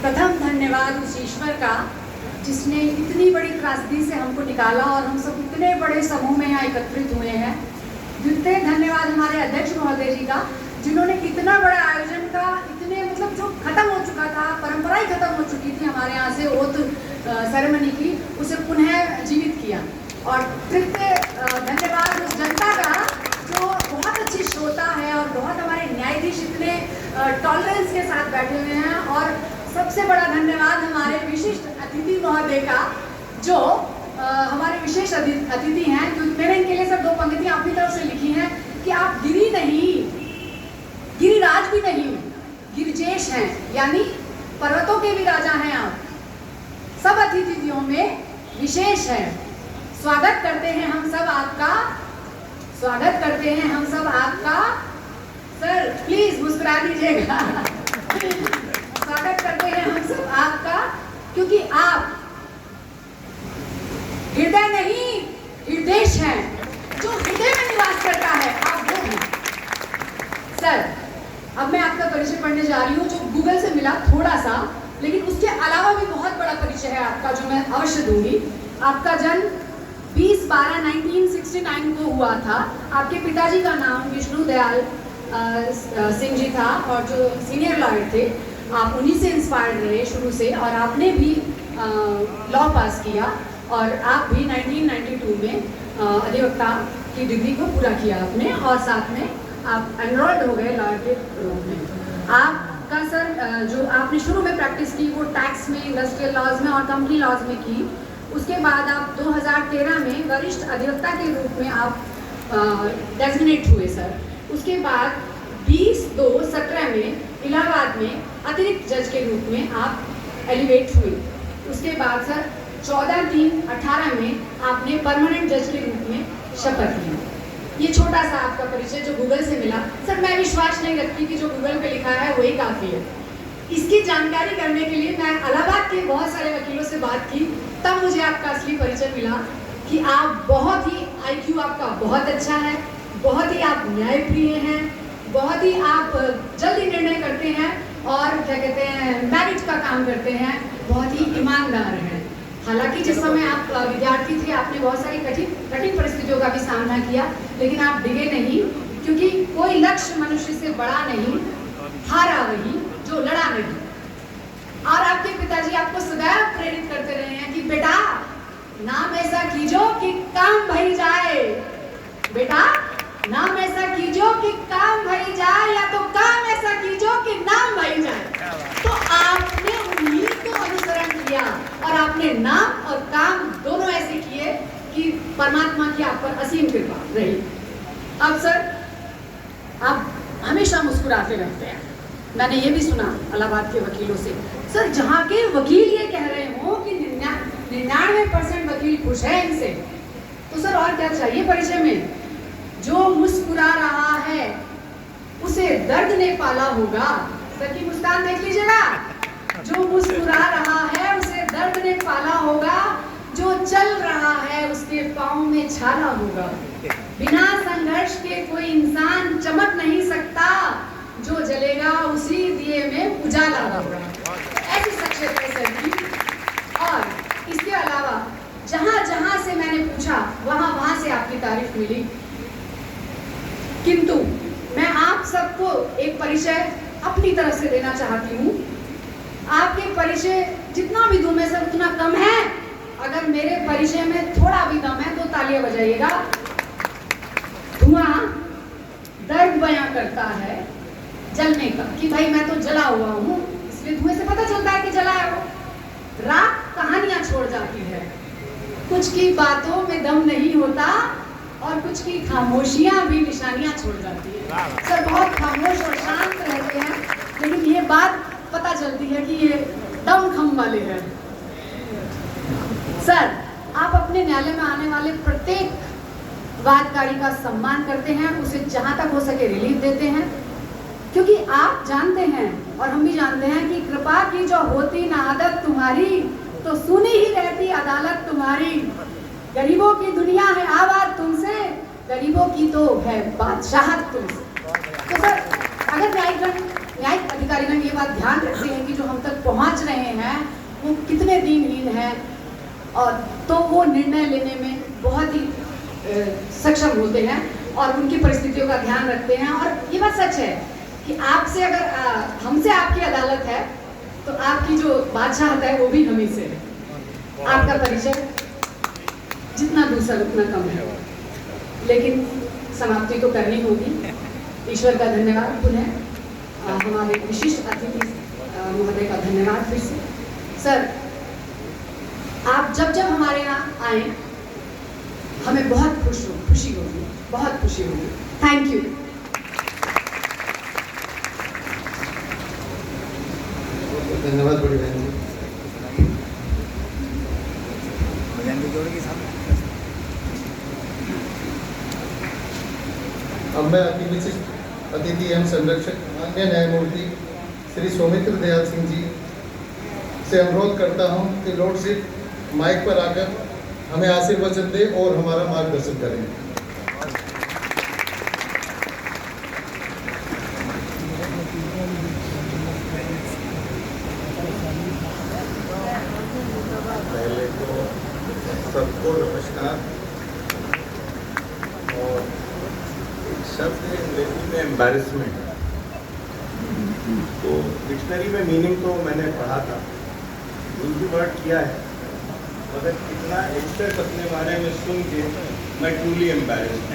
प्रथम धन्यवाद उस ईश्वर का जिसने इतनी बड़ी त्रासदी से हमको निकाला और हम सब इतने बड़े समूह में यहाँ एकत्रित हुए हैं। द्वितीय धन्यवाद हमारे अध्यक्ष महोदय जी का, जिन्होंने इतना बड़ा आयोजन का, इतने मतलब जो खत्म हो चुका था, परंपरा ही खत्म हो चुकी थी हमारे यहाँ से ओथ सेरेमनी की, उसे पुनः जीवित किया। और तृतीय धन्यवाद उस जनता का जो बहुत अच्छी श्रोता है और बहुत हमारे न्यायाधीश इतने टॉलरेंस के साथ बैठे हुए हैं। और सबसे बड़ा धन्यवाद हमारे विशिष्ट अतिथि महोदय का, जो हमारे विशेष अतिथि हैं। क्योंकि मैंने इनके लिए सब 2 पंक्तियां अपनी तरफ से लिखी हैं कि आप गिरी नहीं, गिरिराज भी नहीं, गिरिजेश हैं, यानी पर्वतों के भी राजा हैं आप। सब अतिथियों में विशेष है। स्वागत करते हैं हम सब आपका, स्वागत करते हैं हम सब आपका। सर प्लीज मुस्कुरा दीजिएगा। स्वागत करते हैं हम सब आपका, क्योंकि आप हृदय नहीं हृदय हैं, जो हृदय में निवास करता है, आप वो हैं। सर अब मैं आपका परिचय पढ़ने जा रही हूँ, जो गूगल से मिला थोड़ा सा, लेकिन उसके अलावा भी बहुत बड़ा परिचय है आपका, जो मैं अवश्य दूंगी। आपका जन्म 20/12/1969 को हुआ था। आपके पिताजी का नाम विष्णु दयाल सिंह जी था और जो सीनियर लॉयर थे, आप उन्हीं से इंस्पायर्ड रहे शुरू से। और आपने भी लॉ पास किया और आप भी 1992 में अधिवक्ता की डिग्री को पूरा किया आपने, और साथ में आप एनरोल्ड हो गए लॉयर के रूप में। आपका सर जो आपने शुरू में प्रैक्टिस की वो टैक्स में, इंडस्ट्रियल लॉज में और कंपनी लॉज में की। उसके बाद आप 2013 में वरिष्ठ अधिवक्ता के रूप में आप डेजिग्नेट हुए सर। उसके बाद 20/2/17 में इलाहाबाद में अतिरिक्त जज के रूप में आप एलिवेट हुए। उसके बाद सर 14/3/18 में आपने परमानेंट जज के रूप में शपथ ली। ये छोटा सा आपका परिचय जो गूगल से मिला। सर मैं विश्वास नहीं रखती कि जो गूगल पे लिखा है वही काफ़ी है। इसकी जानकारी करने के लिए मैं इलाहाबाद के बहुत सारे वकीलों से बात की, तब मुझे आपका असली परिचय मिला कि आप बहुत ही IQ आपका बहुत अच्छा है, बहुत ही आप न्यायप्रिय हैं, बहुत ही आप जल्दी निर्णय करते हैं और क्या कहते हैं मेरिट का काम करते हैं, बहुत ही ईमानदार हैं। हालांकि जिस समय आप विद्यार्थी थे आपने बहुत सारी कठिन परिस्थितियों का भी सामना किया, लेकिन आप डिगे नहीं, क्योंकि कोई लक्ष्य मनुष्य से बड़ा नहीं, हारा वही जो लड़ा नहीं। और आपके पिताजी आपको सदैव प्रेरित करते रहे हैं कि बेटा नाम ऐसा कीजो कि काम भई जाए, बेटा नाम ऐसा कीजो कि काम भई जाए, या तो काम ऐसा कीजो कि नाम भई जाए। तो आपने उन्हीं को अनुसरण किया और आपने नाम और काम दोनों ऐसे किए कि परमात्मा की आप पर असीम कृपा रही। अब सर आप हमेशा मुस्कुराते रहते हैं। मैंने ये भी सुना इलाहाबाद के वकीलों से, सर जहाँ के वकील ये कह रहे हो कि 99% वकील खुश है इनसे, तो सर और क्या चाहिए परिचय में। जो मुस्कुरा रहा है उसे दर्द ने पाला होगा। सर की मुस्कान देख लीजिएगा। जो मुस्कुरा रहा है उसे दर्द ने पाला होगा, जो चल रहा है उसके पाँव में छाला होगा। बिना संघर्ष के कोई इंसान चमक नहीं सकता, जो जलेगा उसी दिए में उजाला होगा। ऐसी शख्सियत है सर की। और इसके अलावा जहाँ जहाँ से मैंने पूछा वहाँ से आपकी तारीफ मिली। किंतु मैं आप सबको एक परिचय अपनी तरफ से देना चाहती हूँ। आपके परिचय जितना भी दूं मैं सर उतना कम है। अगर मेरे परिचय में थोड़ा भी दम है तो तालियां बजाइएगा। धुआं दर्द बयां करता है जलने का, कि भाई मैं तो जला हुआ हूँ, इसलिए धुएं से पता चलता है कि जला है वो। रात कहानियां छोड़ जाती है, कुछ की बातों में दम नहीं होता और कुछ की खामोशियां भी निशानियां छोड़ जाती है। सर बहुत खामोश और शांत रहते हैं, लेकिन ये बात पता चलती है कि ये दम खम वाले हैं। सर आप अपने न्यायालय में आने वाले प्रत्येक वादकारी का सम्मान करते हैं, उसे जहां तक हो सके रिलीफ देते हैं, क्योंकि आप जानते हैं और हम भी जानते हैं कि कृपा की जो होती ना आदत तुम्हारी, तो सुनी ही रहती अदालत तुम्हारी। गरीबों की दुनिया है आबाद तुमसे, गरीबों की तो है बादशाहत तुमसे। तो सर अगर न्यायिक न्यायिक अधिकारीगण ये बात ध्यान रखते हैं कि जो हम तक पहुंच रहे हैं वो कितने दिनहीन हैं, और तो वो निर्णय लेने में बहुत ही सक्षम होते हैं और उनकी परिस्थितियों का ध्यान रखते हैं। और ये बात सच है कि आपसे अगर हमसे आपकी अदालत है तो आपकी जो बादशाहत है वो भी हम ही से है। आपका परिचय जितना दूसरा उतना कम है, लेकिन समाप्ति तो करनी होगी। ईश्वर का धन्यवाद पुनः, हमारे विशिष्ट अतिथि महोदय का धन्यवाद फिर से। सर, आप जब जब हमारे यहाँ आए हमें बहुत खुशी होगी, बहुत खुशी होगी। Thank you. धन्यवाद बड़ी बहन जी। अब मैं अति विशिष्ट अतिथि एवं संरक्षक माननीय न्यायमूर्ति श्री सौमित्र दयाल सिंह जी से अनुरोध करता हूं कि लॉर्डशिप माइक पर आकर हमें आशीर्वचन दें और हमारा मार्गदर्शन करें। पहले तो सबको नमस्कार। और एक शब्द है अंग्रेजी में एम्बैरेसमेंट, तो डिक्शनरी में मीनिंग तो मैंने पढ़ा था, यूज वर्ड किया है, मगर कितना एक्सेस अपने बारे में सुन के मैं ट्रूली एम्बैरेस्ड,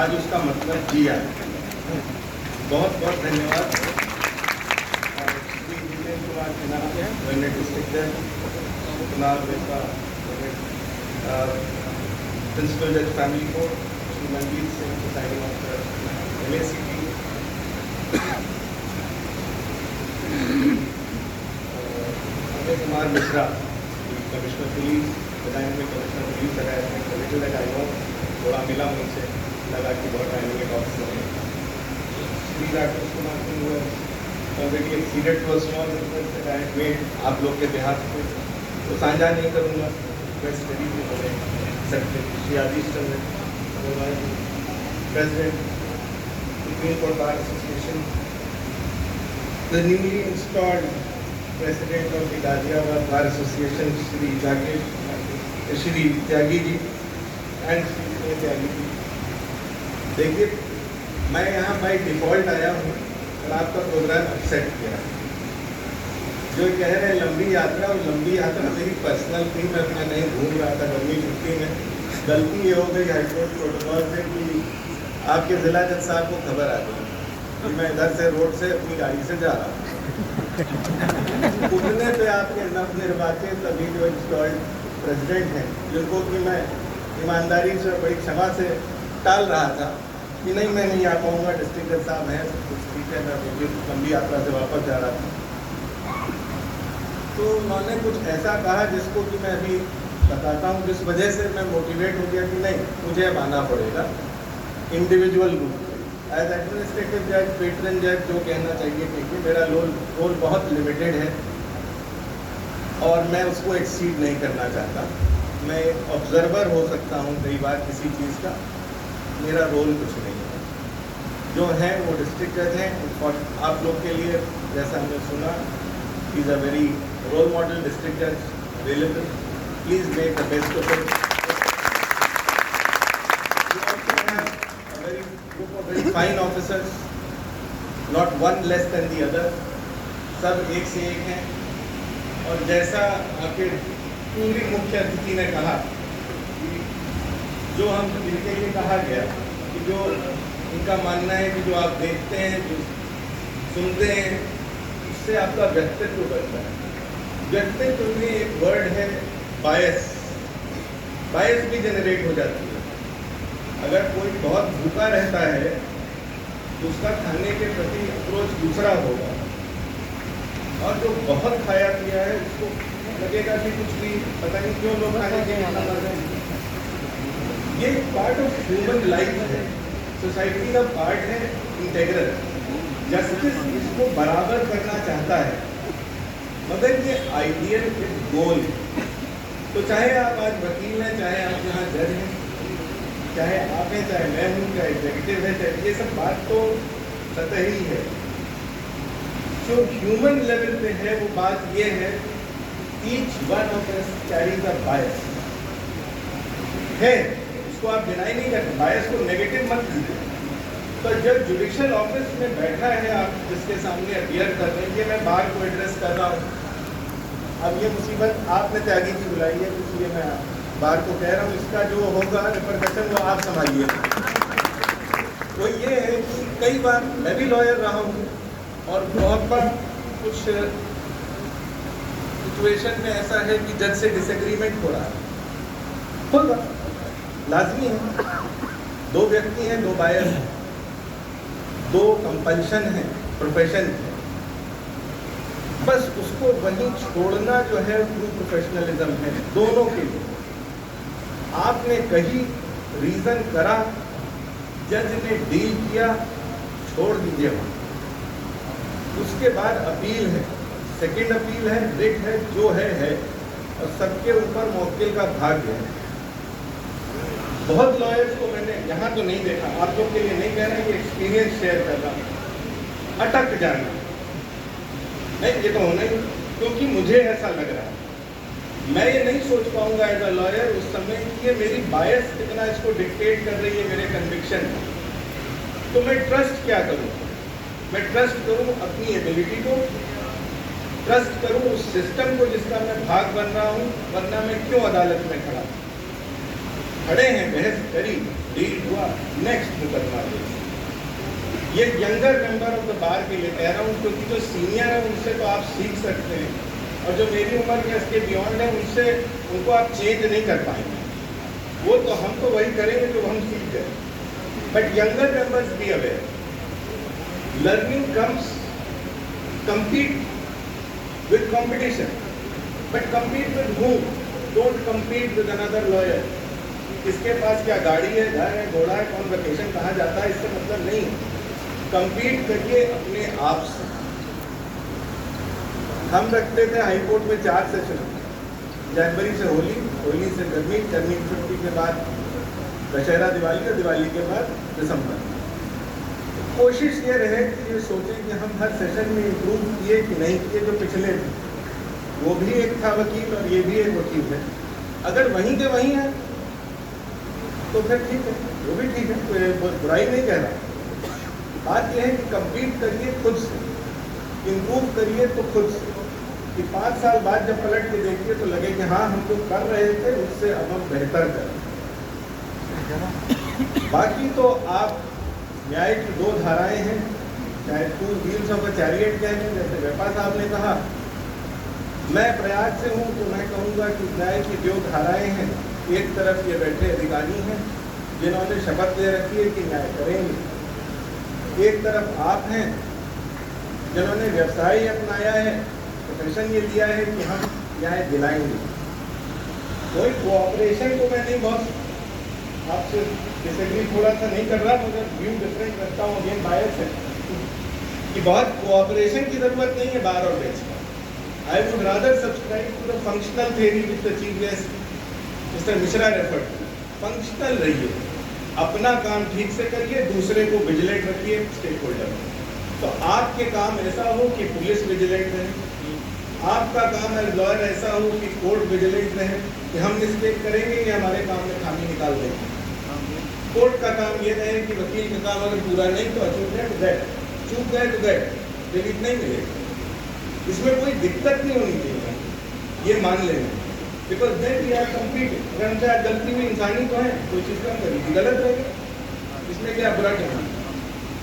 आज उसका मतलब जिया। बहुत बहुत धन्यवाद श्री जितेंद्र कुमार सिन्हा, डिस्ट्रिक्ट प्रिंसिपल जज family court, Shri Manjeet Singh presiding officer LACP, Ajay Kumar Mishra commissioner police, बताएं में कमिश्नर पुलिस लगाए थोड़ा मिला मुझसे, लगा कि बहुत डायनेमिक ऑफिसर है। Shri Rakesh Kumar Singh already acceded to a small request I made आप लोग के देहात में, तो साझा नहीं करूँगा। प्रेस स्टडी में होने secretary Shri Adish Chandra president supreme court bar association, the newly installed president of the Ghaziabad bar association Shri Tyagi ji and Shri Tyagi ji. देखिए, मैं यहाँ बाई डिफ़ॉल्ट आया हूँ और आपका प्रोग्राम एक्सेप्ट किया। जो कह रहे हैं लंबी यात्रा, और लंबी यात्रा मेरी पर्सनल थी, मैं अपना कहीं घूम रहा था गर्मी छुट्टी में। गलती ये हो गई हाईकोर्ट प्रोटोकॉल से कि आपके जिला जज साहब को खबर आ गई कि मैं इधर से रोड से अपनी गाड़ी से जा रहा हूँ। उतने पे आपके नवनिर्वाचित अभी जो इंस्टॉल्ड प्रेसिडेंट हैं, जिनको कि मैं ईमानदारी से बड़ी क्षमा से टाल रहा था कि नहीं मैं नहीं आ पाऊँगा, डिस्ट्रिक्ट जज साहब हैं, कुछ ठीक है, मैं लंबी यात्रा से वापस जा रहा था। तो उन्होंने कुछ ऐसा कहा जिसको कि मैं अभी बताता हूँ, जिस वजह से मैं मोटिवेट हो गया कि नहीं मुझे अब आना पड़ेगा इंडिविजुअल रूप में। एज एडमिनिस्ट्रेटिव जज, पेट्रन जज जो कहना चाहिए, क्योंकि मेरा रोल बहुत लिमिटेड है और मैं उसको एक्सीड नहीं करना चाहता। मैं ऑब्जर्वर हो सकता हूँ कई बार किसी चीज़ का, मेरा रोल कुछ नहीं है। जो है वो डिस्ट्रिक्ट जज हैं, और आप लोग के लिए जैसा हमने सुना, is a very role model district जज available. Please make the best of it. Very fine officers, not one less than the other, सब एक से एक हैं। और जैसा आपके पूरी मुख्य अतिथि ने कहा कि जो हम इनके लिए कहा गया कि जो इनका मानना है कि जो आप देखते हैं, जो सुनते हैं, उससे आपका व्यक्तित्व बनता है। व्यक्तित्व में एक वर्ड है बायस, बायस भी जनरेट हो जाती है। अगर कोई बहुत भूखा रहता है तो उसका खाने के प्रति अप्रोच दूसरा होगा, और जो बहुत खाया पिया है उसको लगेगा कि कुछ भी पता नहीं क्यों लोग खाने के लिए मर रहे हैं। ये पार्ट ऑफ ह्यूमन लाइफ है, सोसाइटी का पार्ट है इंटेग्रल। जस्टिस इसको बराबर करना चाहता है, मगर ये आइडियल गोल। तो चाहे आप आज वकील हैं, चाहे आप यहाँ जज हैं, चाहे आप हैं, चाहे मैं हूँ, चाहे एग्जीक्यूटिव है, चाहे ये सब बात तो सतही है। जो ह्यूमन लेवल पे है वो बात ये है, each one of us carries a bias है, उसको आप डिनाई नहीं करते, बायस को नेगेटिव मत लीजिए। तो जब जुडिशियल ऑफिस में बैठा है, आप जिसके सामने अपियर कर रहे हैं, ये मैं बार को एड्रेस कर रहा हूँ, अब ये मुसीबत आपने त्यागी की बुलाई है, इसलिए मैं बार को कह रहा हूँ, इसका जो होगा रिपरकशन वो आप संभालिए। वो ये है कि कई बार मैं भी लॉयर रहा हूँ और बहुत बार कुछ सिचुएशन में ऐसा है कि जज से डिसएग्रीमेंट हो रहा है, होगा, लाजमी है। दो व्यक्ति हैं, दो बायर हैं, दो कंपल्शन है, प्रोफेशन है, बस उसको वहीं छोड़ना जो है ट्रू प्रोफेशनलिज्म है दोनों के लिए। आपने कही, रीजन करा, जज ने डील किया, छोड़ दीजिए वहाँ। उसके बाद अपील है, सेकंड अपील है, रिट है, जो है और सबके ऊपर मौकिल का भाग्य है। बहुत लॉयर्स को मैंने यहाँ तो नहीं देखा, आप लोग के लिए नहीं कह रहे कि एक्सपीरियंस शेयर कर रहा हूँ, अटक जाना नहीं, ये तो होना ही, क्योंकि मुझे ऐसा लग रहा है, मैं ये नहीं सोच पाऊंगा एज अ लॉयर उस समय कि ये मेरी बायस कितना इसको डिक्टेट कर रही है मेरे कन्विक्शन। तो मैं ट्रस्ट क्या करूँ? मैं ट्रस्ट करूँ अपनी एबिलिटी को, ट्रस्ट करूँ उस सिस्टम को जिसका मैं भाग बन रहा हूँ, वरना मैं क्यों अदालत में खड़े हैं, बहस करी, डील हुआ, नेक्स्ट मुकदमा दे। ये younger member of the bar के लिए कह रहा हूँ, क्योंकि जो सीनियर है उनसे तो आप सीख सकते हैं, और जो मेरी उम्र के इसके बियॉन्ड है उनसे, उनको आप चेंज नहीं कर पाएंगे। वो तो हम तो वही करेंगे जो हम सीख गए। But younger members be aware, learning comes, compete with competition, but compete with whom? Don't compete with another lawyer. किसके पास क्या गाड़ी है, घर है, घोड़ा है, कौन वेकेशन कहाँ जाता है, इससे मतलब नहीं। कंपीट करिए अपने आप से। हम रखते थे हाई कोर्ट में 4 सेशन, जनवरी से होली, होली से गर्मी, गर्मी की छुट्टी के बाद दशहरा दिवाली, और दिवाली के बाद दिसंबर। कोशिश ये रहे कि ये सोचें कि हम हर सेशन में इम्प्रूव किए कि नहीं किए। जो पिछले थे वो भी एक था वकील और ये भी एक वकील है, अगर वहीं के वहीं है तो फिर ठीक है, वो भी ठीक है, कोई बुराई नहीं कह रहा। बात यह है कि कंप्लीट करिए खुद से, इम्प्रूव करिए तो खुद से, कि 5 साल बाद जब पलट के देखिए तो लगे कि हाँ हम जो कर रहे थे उससे अब हम बेहतर करें। बाकी तो आप न्याय की 2 धाराएं हैं, चाहे 2 व्हील्स ऑफ अ चैरियट कह लें, जैसे वेपा साहब ने कहा। मैं प्रयाग से हूँ तो मैं कहूँगा कि न्याय की 2 धाराएं हैं। एक तरफ ये बैठे अधिकारी हैं जिन्होंने शपथ ले रखी है कि न्याय करेंगे, एक तरफ आप हैं जिन्होंने व्यवसाय अपनाया है, प्रोफेशन ये लिया है कि हम न्याय दिलाएंगे। कोई कोऑपरेशन को मैं नहीं बहुत आपसे डिसएग्री थोड़ा सा नहीं कर रहा, मगर व्यू डिफरेंट रखता हूँ, अगेन बायस है कि बहुत कोऑपरेशन की जरूरत नहीं है बार और बेंच का। I would rather subscribe to the functional theory with the chief justice mister Mishra referred. Functional रहिए, अपना काम ठीक से करिए, दूसरे को विजिलेंट रखिए स्टेक होल्डर। तो आपके काम ऐसा हो कि पुलिस विजिलेंट रहे, आपका काम एज लॉयर ऐसा हो कि कोर्ट विजिलेंट रहे कि हम मिस्टेक करेंगे कि हमारे काम में खामी निकाल देंगे। कोर्ट का काम ये रहे कि वकील का काम अगर पूरा नहीं तो अचूक है तो दैट, चूक गए तो दैट, क्रेडिट नहीं मिलेगा। इसमें कोई दिक्कत नहीं होनी चाहिए, ये मान लेना, because then we are completed. अगर हमसे आज गलती हुई, इंसानी तो है, कोई चीज़ का कभी गलत रहेगा, इसमें क्या बुरा कहना।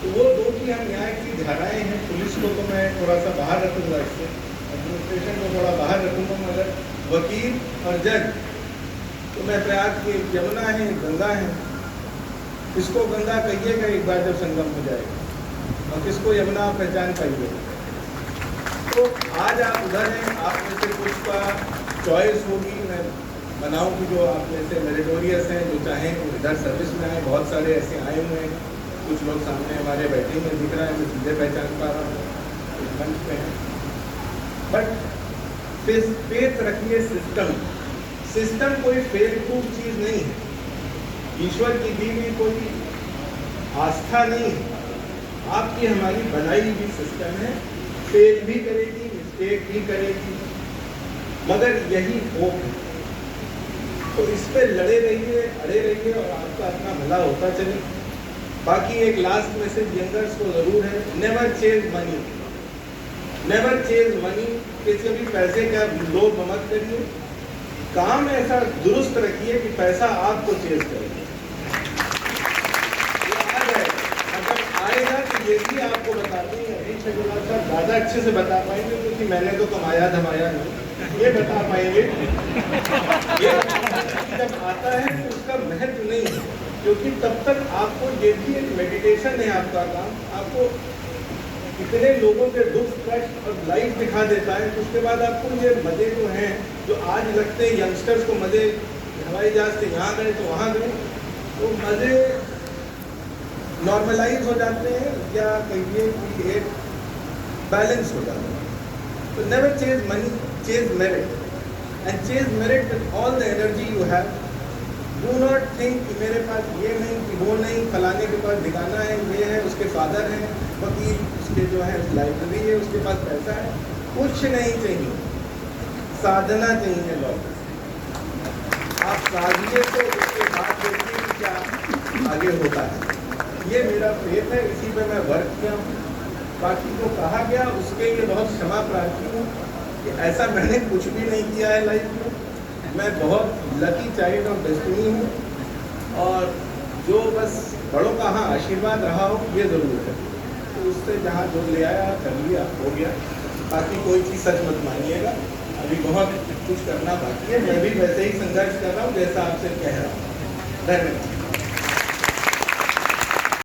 तो वो 2 की हम न्याय की धाराएं हैं। पुलिस को तो मैं थोड़ा सा बाहर रखूँगा, इससे एडमिनिस्ट्रेशन को थोड़ा बाहर रखूँगा, मगर वकील और जज तो मैं प्रयाग की यमुना है, गंगा है, किसको गंगा कहिएगा एक बार जब संगम हो जाएगा, और किसको यमुना पहचान पाइएगा। तो आज आप उधर हैं, आप में से कुछ का चॉइस होगी, मैं बनाऊँ कि जो आप में से मेरिटोरियस हैं, जो चाहें वो इधर सर्विस में आए। बहुत सारे ऐसे आए हुए हैं, कुछ लोग सामने हमारे बैठे हुए दिख रहा है, मैं सीधे पहचान पा रहा हूँ, कुछ मंच पे हैं। बट फेथ रखिए सिस्टम कोई फेल प्रूफ चीज़ नहीं है, ईश्वर की दी हुई कोई आस्था नहीं है, आपकी हमारी बनाई हुई सिस्टम है। फेल भी करेगी, मिस्टेक भी करेगी, मगर यही होप है। तो इस पे लड़े रहिए, अड़े रहिए और आपका अपना भला होता चले। बाकी एक लास्ट मैसेज यंगर्स को ज़रूर है, never chase money, never chase money. किसी भी पैसे का लोभ मत करिए, काम ऐसा दुरुस्त रखिए कि पैसा आपको चेज करे। आ जाए, अगर आएगा तो ये भी आपको बताते हैं, अभी छगुला साहब ज़्यादा अच्छे से बता पाएंगे क्योंकि मैंने तो कमाया धमाया नहीं, ये बता पाएंगे। ये जब आता है तो उसका महत्व नहीं है, क्योंकि तब तक आपको ये भी एक मेडिटेशन है आपका काम, आपको इतने लोगों के दुख कष्ट और लाइफ दिखा देता है। उसके बाद आपको ये मज़े जो हैं, जो आज लगते हैं यंगस्टर्स को मज़े, हवाई जहाज से यहाँ गए तो वहाँ गए, वो मज़े नॉर्मलाइज हो जाते हैं या कहिए कि एक बैलेंस हो जाता है। तो never chase money, chase merit, and chase merit with all the energy you have. Do not think कि मेरे पास ये नहीं, कि वो नहीं, फलाने के पास दिखाना है, ये है, उसके फादर हैं वकील, उसके जो है लाइब्रेरी है, उसके पास पैसा है, कुछ नहीं चाहिए, साधना चाहिए। लोग आप साधिए तो उसके बाद देखिए कि क्या आगे होता है। ये मेरा फेथ है, इसी पे मैं वर्क किया हूँ। बाकी जो कहा गया उसके लिए बहुत क्षमा प्रार्थी हूँ कि ऐसा मैंने कुछ भी नहीं किया है लाइफ में। मैं बहुत लकी चाइल्ड ऑफ डेस्टिनी हूँ और जो बस बड़ों का हाँ आशीर्वाद रहा हो ये ज़रूर है। तो उससे जहाँ जो ले आया कर लिया, हो गया। बाकी कोई चीज़ सच मत मानिएगा, अभी बहुत कुछ करना बाकी है। मैं भी वैसे ही संघर्ष कर रहा हूँ जैसा आपसे कह रहा हूँ। धन्यवाद।